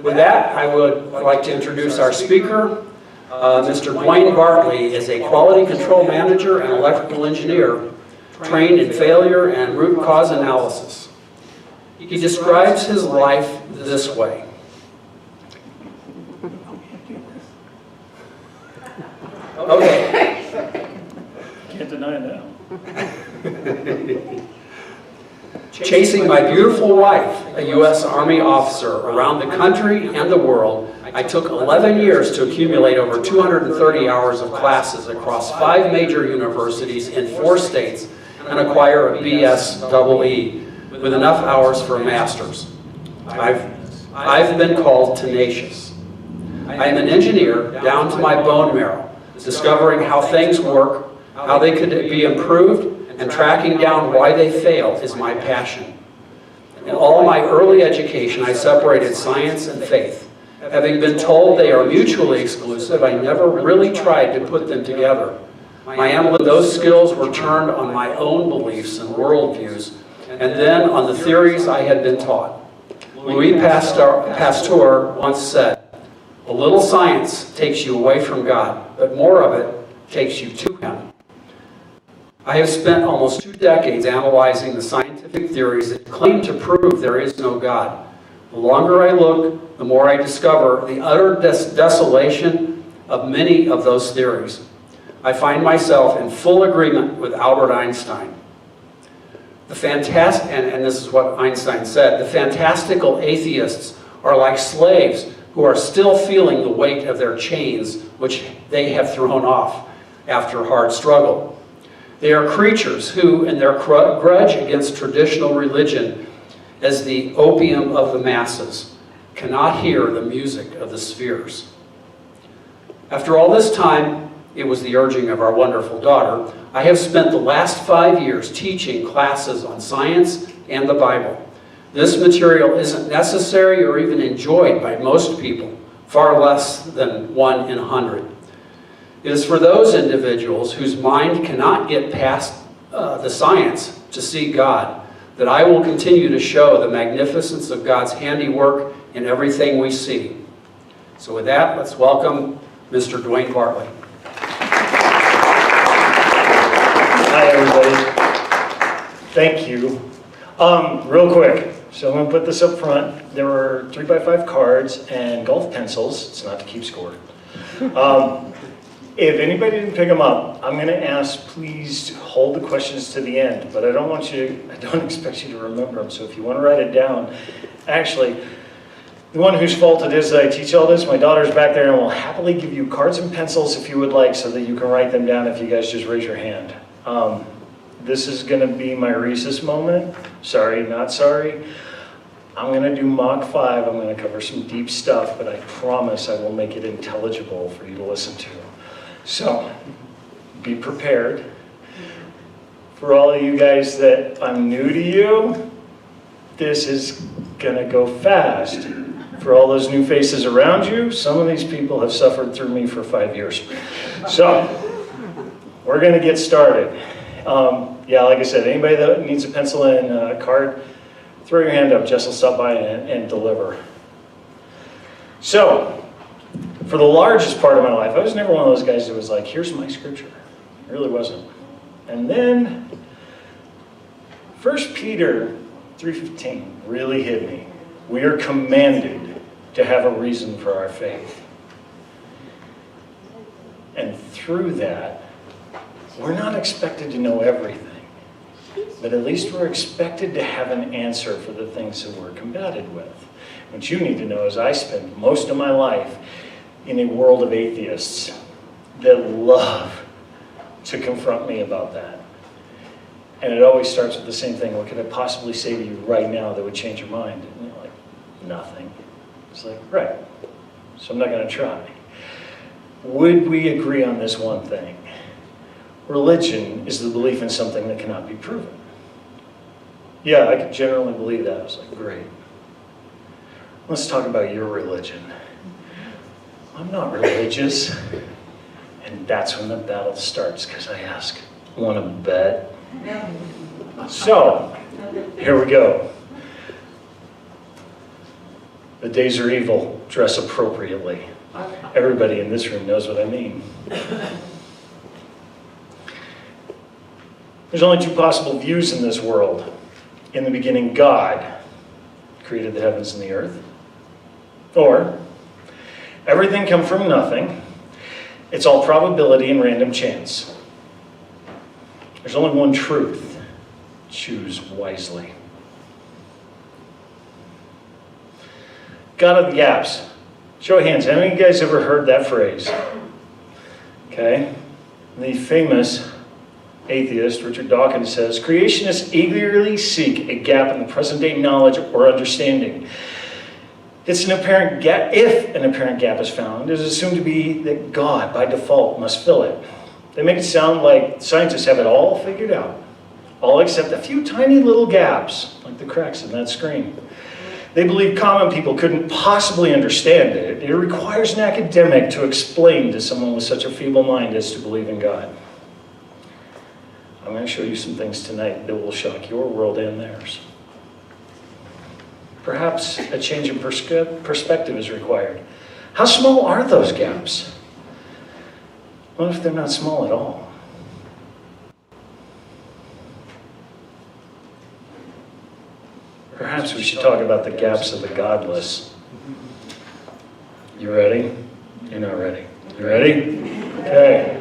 With that, I would like to introduce our speaker. Mr. Duane Bartley is a quality control manager and electrical engineer trained in failure and root cause analysis. He describes his life this way. Okay. Can't deny that. Chasing my beautiful wife, a U.S. Army officer, around the country and the world, I took 11 years to accumulate over 230 hours of classes across 5 major universities in 4 states and acquire a BS with enough hours for a master's. I've been called tenacious. I am an engineer down to my bone marrow, discovering how things work, how they could be improved, and tracking down why they fail is my passion. In all my early education, I separated science and faith. Having been told they are mutually exclusive, I never really tried to put them together. Those skills were turned on my own beliefs and worldviews, and then on the theories I had been taught. Louis Pasteur once said, "A little science takes you away from God, but more of it takes you to Him." I have spent almost 2 decades analyzing the scientific theories that claim to prove there is no God. The longer I look, the more I discover the utter desolation of many of those theories. I find myself in full agreement with Albert Einstein. And this is what Einstein said, the fantastical atheists are like slaves who are still feeling the weight of their chains, which they have thrown off after hard struggle. They are creatures who, in their grudge against traditional religion as the opium of the masses, cannot hear the music of the spheres. After all this time, it was the urging of our wonderful daughter, I have spent the last 5 years teaching classes on science and the Bible. This material isn't necessary or even enjoyed by most people, far less than 1 in 100. It is for those individuals whose mind cannot get past the science to see God that I will continue to show the magnificence of God's handiwork in everything we see. So with that, let's welcome Mr. Duane Bartley. Hi, everybody. Thank you. Real quick, so I'm going to put this up front. There were 3x5 cards and golf pencils. It's not to keep score. If anybody didn't pick them up, I'm going to ask, please hold the questions to the end. But I don't expect you to remember them. So if you want to write it down, actually, the one whose fault it is that I teach all this, my daughter's back there and will happily give you cards and pencils if you would like, so that you can write them down if you guys just raise your hand. This is going to be my Reese's moment. Sorry, not sorry. I'm going to do Mach 5. I'm going to cover some deep stuff, but I promise I will make it intelligible for you to listen to. So, be prepared. For all of you guys that I'm new to you, this is going to go fast. For all those new faces around you, some of these people have suffered through me for 5 years. So, we're going to get started. Yeah, like I said, anybody that needs a pencil and a card, throw your hand up. Jess will stop by and deliver. So, for the largest part of my life, I was never one of those guys that was like, here's my scripture. It really wasn't. And then, 1 Peter 3:15 really hit me. We are commanded to have a reason for our faith. And through that, we're not expected to know everything. But at least we're expected to have an answer for the things that we're combated with. What you need to know is I spent most of my life in a world of atheists that love to confront me about that. And it always starts with the same thing. What could I possibly say to you right now that would change your mind? And you're like, nothing. It's like, right. So I'm not going to try. Would we agree on this one thing? Religion is the belief in something that cannot be proven. Yeah, I could generally believe that. I was like, great. Let's talk about your religion. I'm not religious. And that's when the battle starts, because I ask, want to bet? So, here we go. The days are evil, dress appropriately. Everybody in this room knows what I mean. There's only two possible views in this world. In the beginning, God created the heavens and the earth. Or, everything come from nothing. It's all probability and random chance. There's only one truth. Choose wisely. God of the gaps. Show of hands, how many of you guys ever heard that phrase? Okay. The famous atheist, Richard Dawkins, says, creationists eagerly seek a gap in the present day knowledge or understanding. It's an apparent gap. If an apparent gap is found, it is assumed to be that God, by default, must fill it. They make it sound like scientists have it all figured out, all except a few tiny little gaps, like the cracks in that screen. They believe common people couldn't possibly understand it. It requires an academic to explain to someone with such a feeble mind as to believe in God. I'm going to show you some things tonight that will shock your world and theirs. Perhaps a change in perspective is required. How small are those gaps? What if they're not small at all? Perhaps we should talk about the gaps of the godless. You ready? You're not ready. You ready? Okay.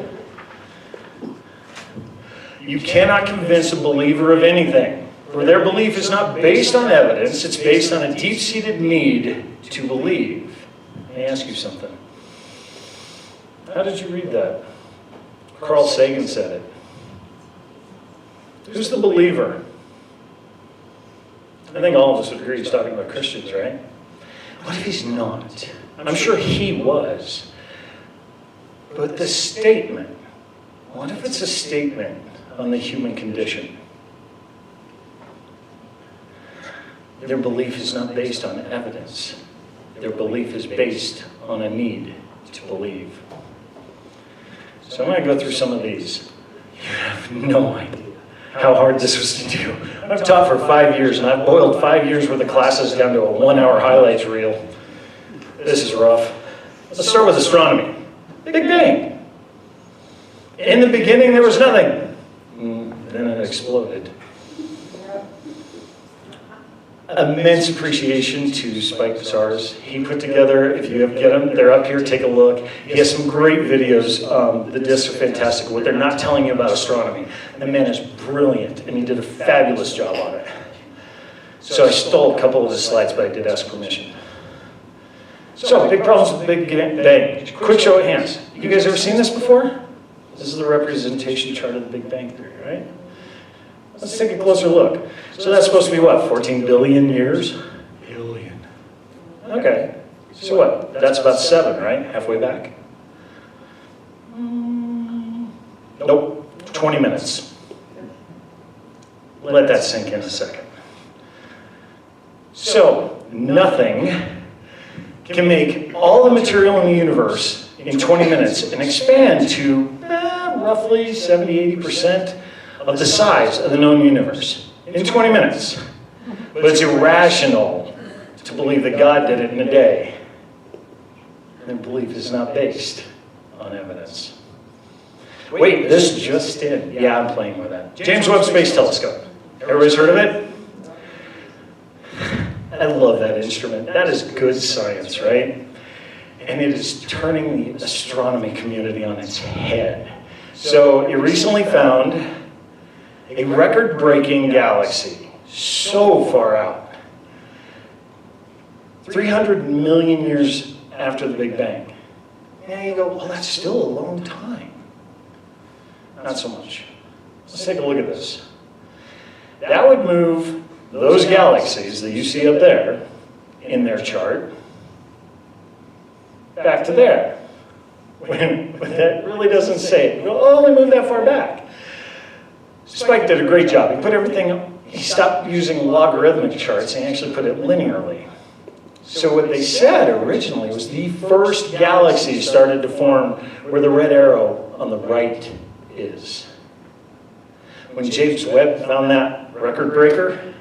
You cannot convince a believer of anything, for their belief is not based on evidence, it's based on a deep-seated need to believe. Let me ask you something. How did you read that? Carl Sagan said it. Who's the believer? I think all of us would agree he's talking about Christians, right? What if he's not? I'm sure he was. But the statement, what if it's a statement on the human condition? Their belief is not based on evidence. Their belief is based on a need to believe. So I'm going to go through some of these. You have no idea how hard this was to do. I've taught for 5 years, and I've boiled 5 years worth of classes down to a 1-hour highlights reel. This is rough. Let's start with astronomy. Big Bang. In the beginning, there was nothing. Then it exploded. Immense appreciation to Spike Psars. He put together, if you get them, they're up here, take a look. He has some great videos. The discs are fantastic. What they're not telling you about astronomy. The man is brilliant, and he did a fabulous job on it. So I stole a couple of his slides, but I did ask permission. So, big problems with the Big Bang. Quick show of hands. You guys ever seen this before? This is the representation chart of the Big Bang Theory, right? Let's take a closer look. So that's supposed to be what, 14 billion years? Billion. Okay. So what? That's about 7, right? Halfway back? Nope. 20 minutes. Let that sink in a second. So, nothing can make all the material in the universe in 20 minutes and expand to roughly 70-80% of the size of the known universe in 20 minutes. But it's irrational to believe that God did it in a day. Their belief is not based on evidence. Wait, this just in. Yeah, I'm playing with that. James Webb Space Telescope. Everybody's heard of it? I love that instrument. That is good science, right? And it is turning the astronomy community on its head. So it recently found a record-breaking galaxy so far out. 300 million years after the Big Bang. And you go, well, that's still a long time. Not so much. Let's take a look at this. That would move those galaxies that you see up there in their chart back to there. But that really doesn't say it. You go, oh, they moved that far back. Spike did a great job. He put everything, he stopped using logarithmic charts and actually put it linearly. So what they said originally was the first galaxy started to form where the red arrow on the right is. When James Webb found that record breaker,